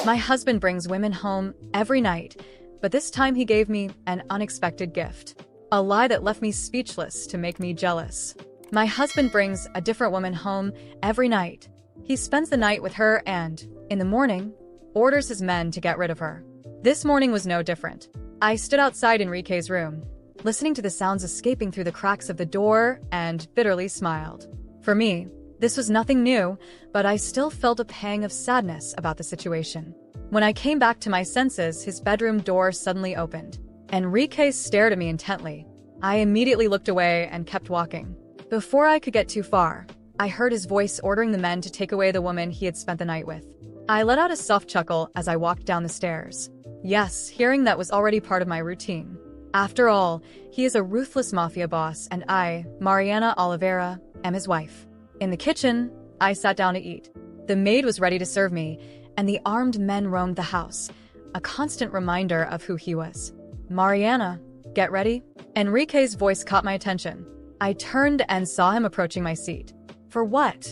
My husband brings women home every night, but this time he gave me an unexpected gift. A lie that left me speechless to make me jealous. My husband brings a different woman home every night. He spends the night with her and, in the morning, orders his men to get rid of her. This morning was no different. I stood outside Enrique's room, listening to the sounds escaping through the cracks of the door, and bitterly smiled. For me, this was nothing new, but I still felt a pang of sadness about the situation. When I came back to my senses, his bedroom door suddenly opened. Enrique stared at me intently. I immediately looked away and kept walking. Before I could get too far, I heard his voice ordering the men to take away the woman he had spent the night with. I let out a soft chuckle as I walked down the stairs. Yes, hearing that was already part of my routine. After all, he is a ruthless mafia boss, and I, Mariana Oliveira, am his wife. In the kitchen, I sat down to eat. The maid was ready to serve me, and the armed men roamed the house, a constant reminder of who he was. Mariana, get ready. Enrique's voice caught my attention. I turned and saw him approaching my seat. For what?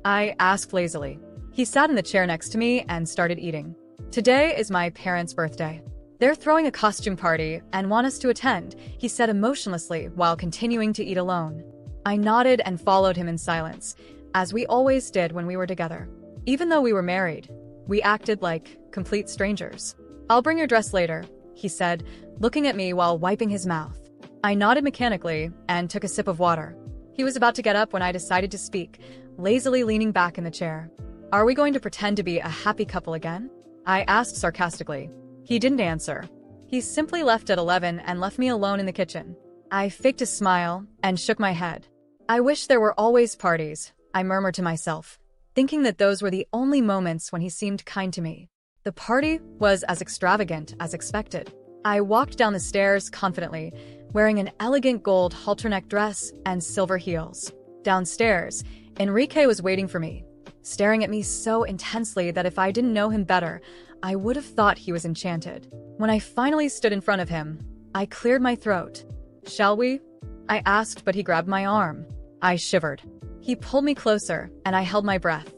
I asked lazily. He sat in the chair next to me and started eating. Today is my parents' birthday. They're throwing a costume party and want us to attend, he said emotionlessly while continuing to eat alone. I nodded and followed him in silence, as we always did when we were together. Even though we were married, we acted like complete strangers. I'll bring your dress later, he said, looking at me while wiping his mouth. I nodded mechanically and took a sip of water. He was about to get up when I decided to speak, lazily leaning back in the chair. Are we going to pretend to be a happy couple again? I asked sarcastically. He didn't answer. He simply left at 11 and left me alone in the kitchen. I faked a smile and shook my head. I wish there were always parties, I murmured to myself, thinking that those were the only moments when he seemed kind to me. The party was as extravagant as expected. I walked down the stairs confidently, wearing an elegant gold halter-neck dress and silver heels. Downstairs, Enrique was waiting for me, staring at me so intensely that if I didn't know him better, I would have thought he was enchanted. When I finally stood in front of him, I cleared my throat. Shall we? I asked, but he grabbed my arm. I shivered. He pulled me closer, and I held my breath.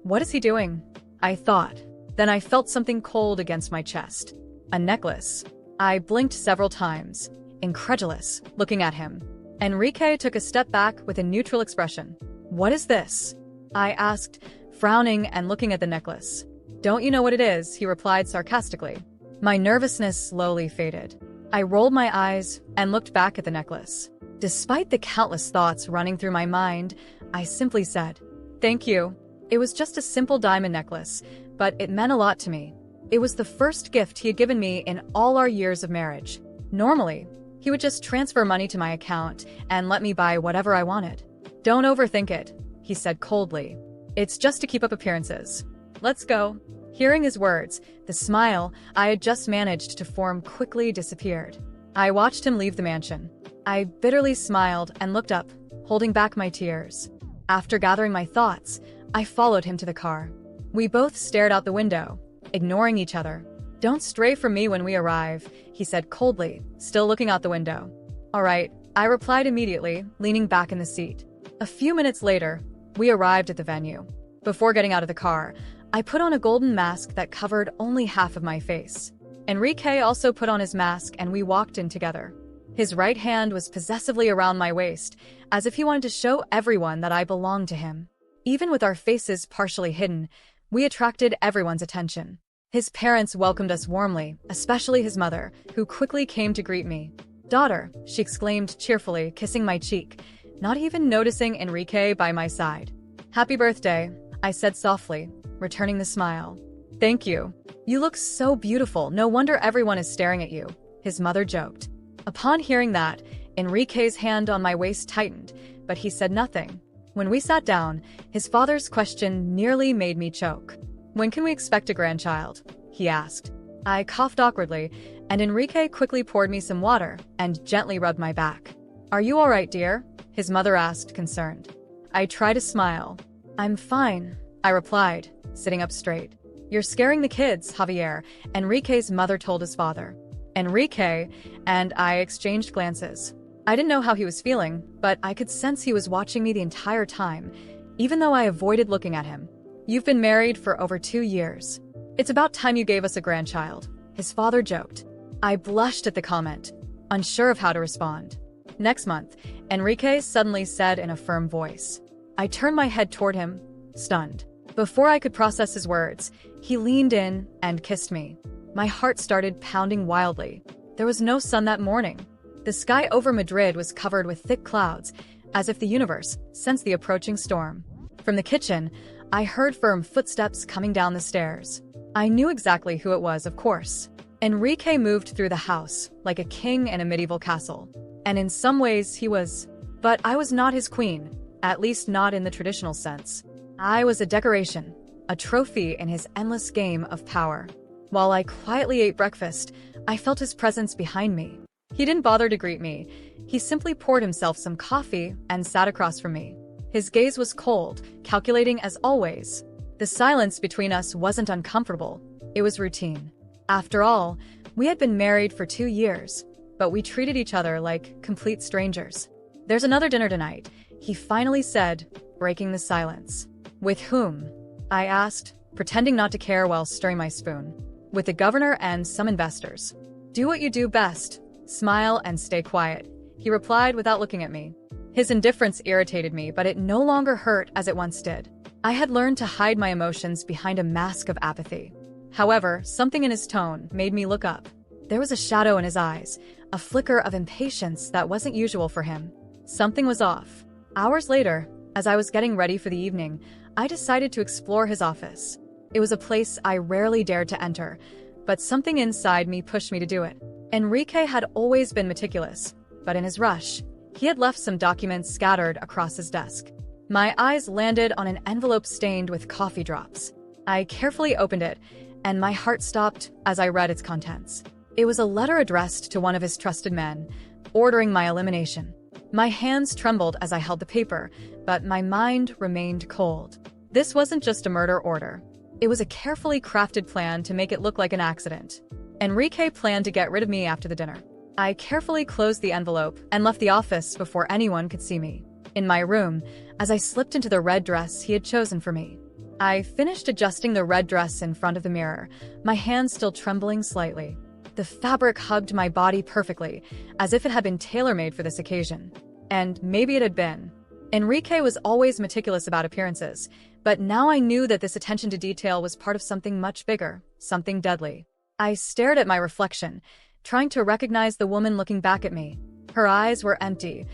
What is he doing? I thought. Then I felt something cold against my chest. A necklace. I blinked several times, incredulous, looking at him. Enrique took a step back with a neutral expression. What is this? I asked, frowning and looking at the necklace. Don't you know what it is? He replied sarcastically. My nervousness slowly faded. I rolled my eyes and looked back at the necklace. Despite the countless thoughts running through my mind, I simply said, "Thank you." It was just a simple diamond necklace, but it meant a lot to me. It was the first gift he had given me in all our years of marriage. Normally, he would just transfer money to my account and let me buy whatever I wanted. Don't overthink it, he said coldly. It's just to keep up appearances. Let's go. Hearing his words, the smile I had just managed to form quickly disappeared. I watched him leave the mansion. I bitterly smiled and looked up, holding back my tears. After gathering my thoughts, I followed him to the car. We both stared out the window, ignoring each other. Don't stray from me when we arrive, he said coldly, still looking out the window. All right, I replied immediately, leaning back in the seat. A few minutes later, we arrived at the venue. Before getting out of the car, I put on a golden mask that covered only half of my face. Enrique also put on his mask and we walked in together. His right hand was possessively around my waist, as if he wanted to show everyone that I belonged to him. Even with our faces partially hidden, we attracted everyone's attention. His parents welcomed us warmly, especially his mother, who quickly came to greet me. "Daughter," she exclaimed cheerfully, kissing my cheek, not even noticing Enrique by my side. "Happy birthday," I said softly, returning the smile. "Thank you. You look so beautiful, no wonder everyone is staring at you," his mother joked. Upon hearing that, Enrique's hand on my waist tightened, but he said nothing. When we sat down, his father's question nearly made me choke. "When can we expect a grandchild?" he asked. I coughed awkwardly, and Enrique quickly poured me some water and gently rubbed my back. "Are you all right, dear?" his mother asked, concerned. I tried to smile. "I'm fine," I replied, sitting up straight. "You're scaring the kids, Javier," Enrique's mother told his father. Enrique and I exchanged glances. I didn't know how he was feeling, but I could sense he was watching me the entire time, even though I avoided looking at him. "You've been married for over 2 years. "It's about time you gave us a grandchild," his father joked. I blushed at the comment, unsure of how to respond. "Next month," Enrique suddenly said in a firm voice. I turned my head toward him, stunned. Before I could process his words, he leaned in and kissed me. My heart started pounding wildly. There was no sun that morning. The sky over Madrid was covered with thick clouds, as if the universe sensed the approaching storm. From the kitchen, I heard firm footsteps coming down the stairs. I knew exactly who it was, of course. Enrique moved through the house like a king in a medieval castle. And in some ways he was. But I was not his queen, at least not in the traditional sense. I was a decoration, a trophy in his endless game of power. While I quietly ate breakfast, I felt his presence behind me. He didn't bother to greet me. He simply poured himself some coffee and sat across from me. His gaze was cold, calculating as always. The silence between us wasn't uncomfortable. It was routine. After all, we had been married for 2 years, but we treated each other like complete strangers. "There's another dinner tonight," he finally said, breaking the silence. "With whom?" I asked, pretending not to care while stirring my spoon. "With the governor and some investors." "Do what you do best. Smile and stay quiet," he replied without looking at me. His indifference irritated me, but it no longer hurt as it once did. I had learned to hide my emotions behind a mask of apathy. However, something in his tone made me look up. There was a shadow in his eyes, a flicker of impatience that wasn't usual for him. Something was off. Hours later, as I was getting ready for the evening, I decided to explore his office. It was a place I rarely dared to enter, but something inside me pushed me to do it. Enrique had always been meticulous, but in his rush, he had left some documents scattered across his desk. My eyes landed on an envelope stained with coffee drops. I carefully opened it, and my heart stopped as I read its contents. It was a letter addressed to one of his trusted men, ordering my elimination. My hands trembled as I held the paper, but my mind remained cold. This wasn't just a murder order. It was a carefully crafted plan to make it look like an accident. Enrique planned to get rid of me after the dinner. I carefully closed the envelope and left the office before anyone could see me. In my room, as I slipped into the red dress he had chosen for me. I finished adjusting the red dress in front of the mirror, my hands still trembling slightly. The fabric hugged my body perfectly, as if it had been tailor-made for this occasion. And maybe it had been. Enrique was always meticulous about appearances, but now I knew that this attention to detail was part of something much bigger, something deadly. I stared at my reflection, trying to recognize the woman looking back at me. Her eyes were empty,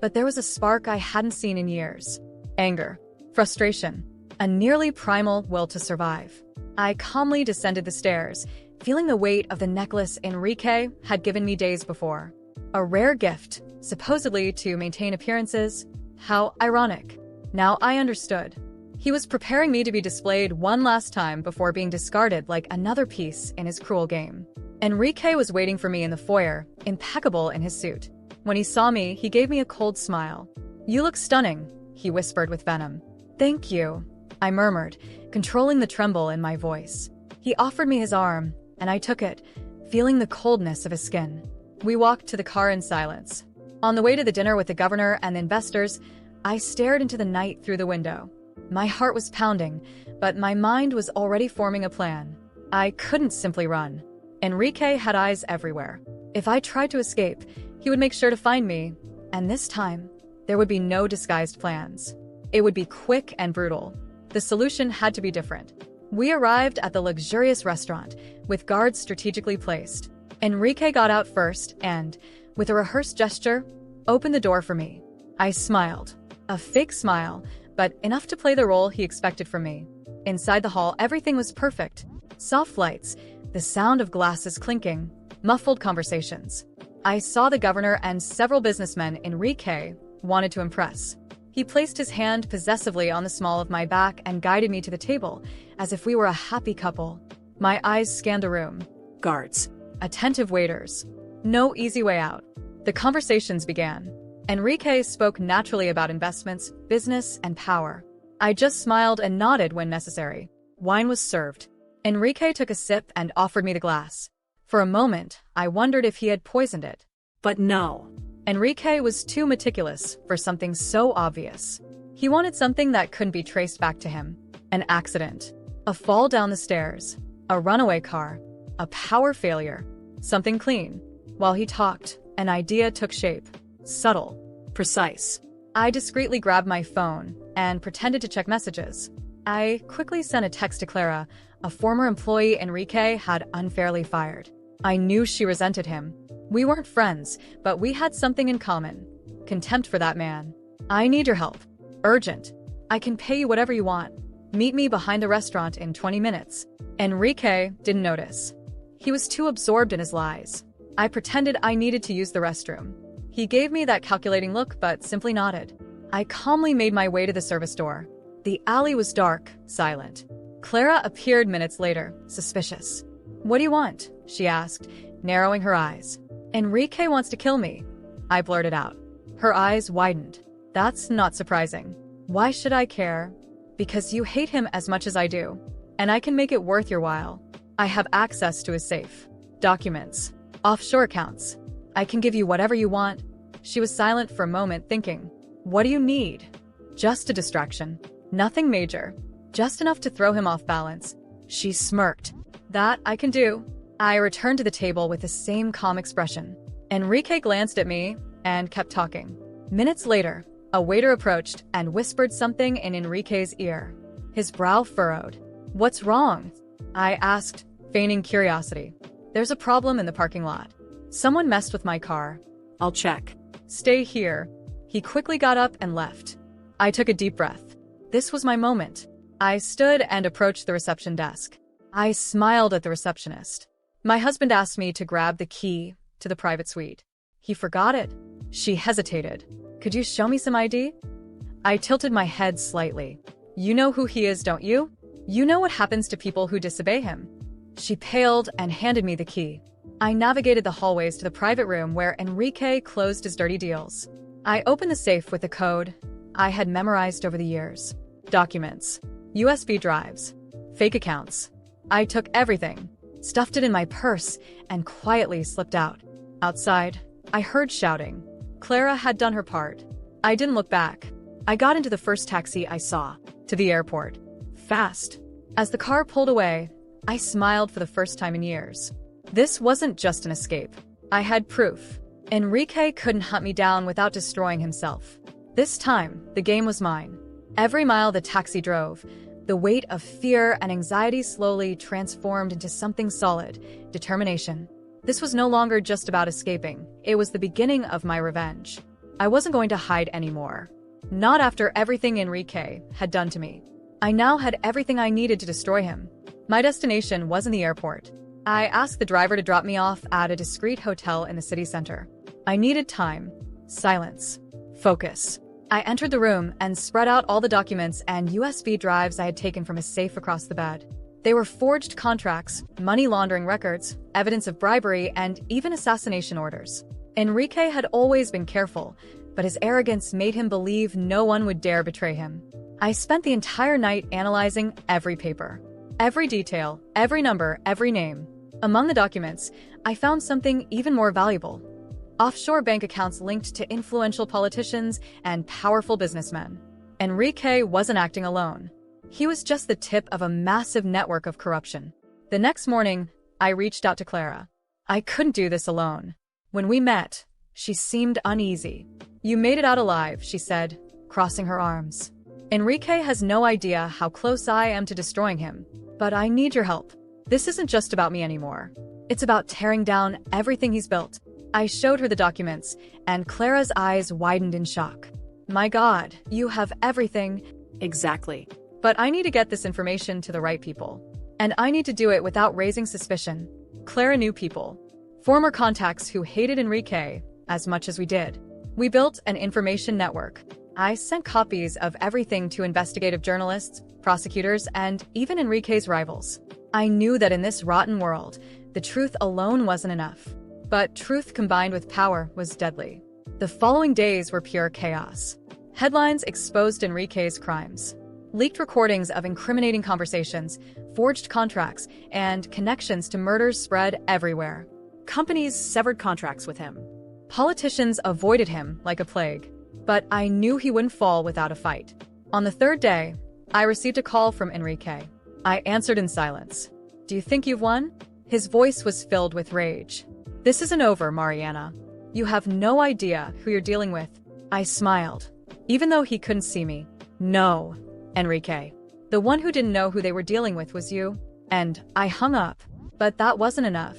but there was a spark I hadn't seen in years. Anger, frustration, a nearly primal will to survive. I calmly descended the stairs, feeling the weight of the necklace Enrique had given me days before. A rare gift, supposedly to maintain appearances. How ironic. Now I understood. He was preparing me to be displayed one last time before being discarded like another piece in his cruel game. Enrique was waiting for me in the foyer, impeccable in his suit. When he saw me, he gave me a cold smile. "You look stunning," he whispered with venom. "Thank you," I murmured, controlling the tremble in my voice. He offered me his arm, and I took it, feeling the coldness of his skin. We walked to the car in silence. On the way to the dinner with the governor and the investors, I stared into the night through the window. My heart was pounding, but my mind was already forming a plan. I couldn't simply run. Enrique had eyes everywhere. If I tried to escape, he would make sure to find me, and this time, there would be no disguised plans. It would be quick and brutal. The solution had to be different. We arrived at the luxurious restaurant, with guards strategically placed. Enrique got out first and, with a rehearsed gesture, opened the door for me. I smiled. A fake smile, but enough to play the role he expected from me. Inside the hall, everything was perfect. Soft lights, the sound of glasses clinking, muffled conversations. I saw the governor and several businessmen Enrique wanted to impress. He placed his hand possessively on the small of my back and guided me to the table, as if we were a happy couple. My eyes scanned the room. Guards. Attentive waiters. No easy way out. The conversations began. Enrique spoke naturally about investments, business, and power. I just smiled and nodded when necessary. Wine was served. Enrique took a sip and offered me the glass. For a moment, I wondered if he had poisoned it. But no. Enrique was too meticulous for something so obvious. He wanted something that couldn't be traced back to him. An accident. A fall down the stairs. A runaway car. A power failure. Something clean. While he talked, an idea took shape. Subtle. Precise. I discreetly grabbed my phone and pretended to check messages. I quickly sent a text to Clara. A former employee Enrique had unfairly fired. I knew she resented him. We weren't friends, but we had something in common. Contempt for that man. I need your help. Urgent. I can pay you whatever you want. Meet me behind the restaurant in 20 minutes. Enrique didn't notice. He was too absorbed in his lies. I pretended I needed to use the restroom. He gave me that calculating look, but simply nodded. I calmly made my way to the service door. The alley was dark, silent. Clara appeared minutes later, suspicious. "What do you want?" she asked, narrowing her eyes. "Enrique wants to kill me," I blurted out. Her eyes widened. "That's not surprising. Why should I care?" "Because you hate him as much as I do. And I can make it worth your while. I have access to his safe. Documents. Offshore accounts. I can give you whatever you want." She was silent for a moment, thinking. "What do you need?" "Just a distraction. Nothing major. Just enough to throw him off balance." She smirked. "That I can do." I returned to the table with the same calm expression. Enrique glanced at me and kept talking. Minutes later, a waiter approached and whispered something in Enrique's ear. His brow furrowed. "What's wrong?" I asked, feigning curiosity. "There's a problem in the parking lot. Someone messed with my car." "I'll check." "Stay here." He quickly got up and left. I took a deep breath. This was my moment. I stood and approached the reception desk. I smiled at the receptionist. "My husband asked me to grab the key to the private suite. He forgot it." She hesitated. "Could you show me some ID?" I tilted my head slightly. "You know who he is, don't you? You know what happens to people who disobey him." She paled and handed me the key. I navigated the hallways to the private room where Enrique closed his dirty deals. I opened the safe with the code I had memorized over the years. Documents. USB drives. Fake accounts. I took everything, stuffed it in my purse, and quietly slipped out. Outside, I heard shouting. Clara had done her part. I didn't look back. I got into the first taxi I saw, to the airport. Fast. As the car pulled away, I smiled for the first time in years. This wasn't just an escape. I had proof. Enrique couldn't hunt me down without destroying himself. This time, the game was mine. Every mile the taxi drove, the weight of fear and anxiety slowly transformed into something solid, determination. This was no longer just about escaping. It was the beginning of my revenge. I wasn't going to hide anymore. Not after everything Enrique had done to me. I now had everything I needed to destroy him. My destination wasn't the airport. I asked the driver to drop me off at a discreet hotel in the city center. I needed time, silence, focus. I entered the room and spread out all the documents and USB drives I had taken from a safe across the bed. They were forged contracts, money laundering records, evidence of bribery, and even assassination orders. Enrique had always been careful, but his arrogance made him believe no one would dare betray him. I spent the entire night analyzing every paper. Every detail, every number, every name. Among the documents, I found something even more valuable. Offshore bank accounts linked to influential politicians and powerful businessmen. Enrique wasn't acting alone. He was just the tip of a massive network of corruption. The next morning, I reached out to Clara. I couldn't do this alone. When we met, she seemed uneasy. "You made it out alive," she said, crossing her arms. "Enrique has no idea how close I am to destroying him, but I need your help. This isn't just about me anymore. It's about tearing down everything he's built." I showed her the documents, and Clara's eyes widened in shock. "My God, you have everything." "Exactly. But I need to get this information to the right people. And I need to do it without raising suspicion." Clara knew people. Former contacts who hated Enrique as much as we did. We built an information network. I sent copies of everything to investigative journalists, prosecutors, and even Enrique's rivals. I knew that in this rotten world, the truth alone wasn't enough. But truth combined with power was deadly. The following days were pure chaos. Headlines exposed Enrique's crimes. Leaked recordings of incriminating conversations, forged contracts, and connections to murders spread everywhere. Companies severed contracts with him. Politicians avoided him like a plague. But I knew he wouldn't fall without a fight. On the third day, I received a call from Enrique. I answered in silence. Do you think you've won? His voice was filled with rage. This isn't over, Mariana. You have no idea who you're dealing with. I smiled, even though he couldn't see me. No, Enrique. The one who didn't know who they were dealing with was you. And I hung up. But that wasn't enough.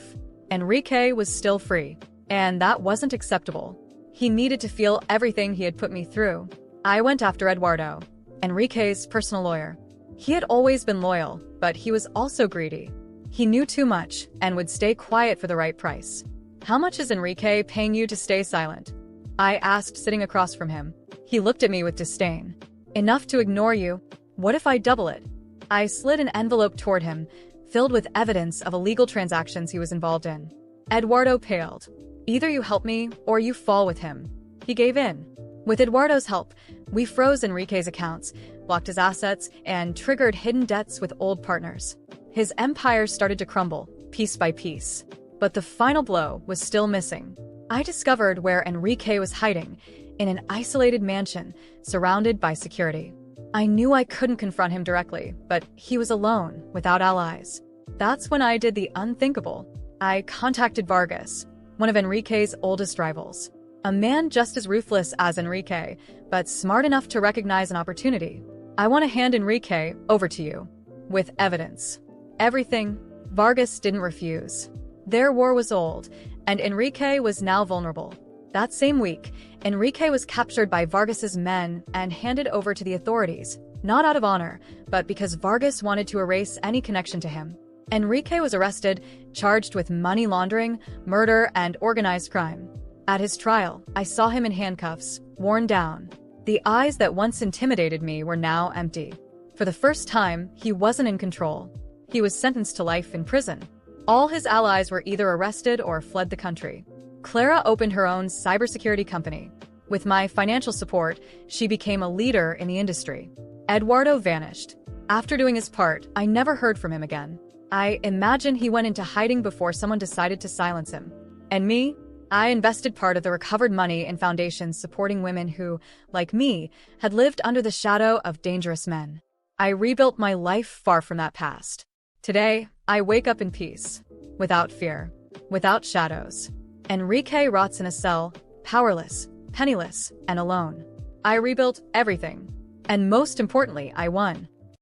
Enrique was still free. And that wasn't acceptable. He needed to feel everything he had put me through. I went after Eduardo, Enrique's personal lawyer. He had always been loyal, but he was also greedy. He knew too much and would stay quiet for the right price. How much is Enrique paying you to stay silent? I asked, sitting across from him. He looked at me with disdain. Enough to ignore you. What if I double it? I slid an envelope toward him, filled with evidence of illegal transactions he was involved in. Eduardo paled. Either you help me or you fall with him. He gave in. With Eduardo's help, we froze Enrique's accounts, blocked his assets, and triggered hidden debts with old partners. His empire started to crumble, piece by piece. But the final blow was still missing. I discovered where Enrique was hiding, in an isolated mansion, surrounded by security. I knew I couldn't confront him directly, but he was alone, without allies. That's when I did the unthinkable. I contacted Vargas, one of Enrique's oldest rivals. A man just as ruthless as Enrique, but smart enough to recognize an opportunity. I want to hand Enrique over to you. With evidence. Everything. Vargas didn't refuse. Their war was old, and Enrique was now vulnerable. That same week, Enrique was captured by Vargas's men and handed over to the authorities, not out of honor, but because Vargas wanted to erase any connection to him. Enrique was arrested, charged with money laundering, murder, and organized crime. At his trial, I saw him in handcuffs, worn down. The eyes that once intimidated me were now empty. For the first time, he wasn't in control. He was sentenced to life in prison. All his allies were either arrested or fled the country. Clara opened her own cybersecurity company. With my financial support, she became a leader in the industry. Eduardo vanished. After doing his part, I never heard from him again. I imagine he went into hiding before someone decided to silence him. And me? I invested part of the recovered money in foundations supporting women who, like me, had lived under the shadow of dangerous men. I rebuilt my life far from that past. Today, I wake up in peace, without fear, without shadows. Enrique rots in a cell, powerless, penniless, and alone. I rebuilt everything. And most importantly, I won.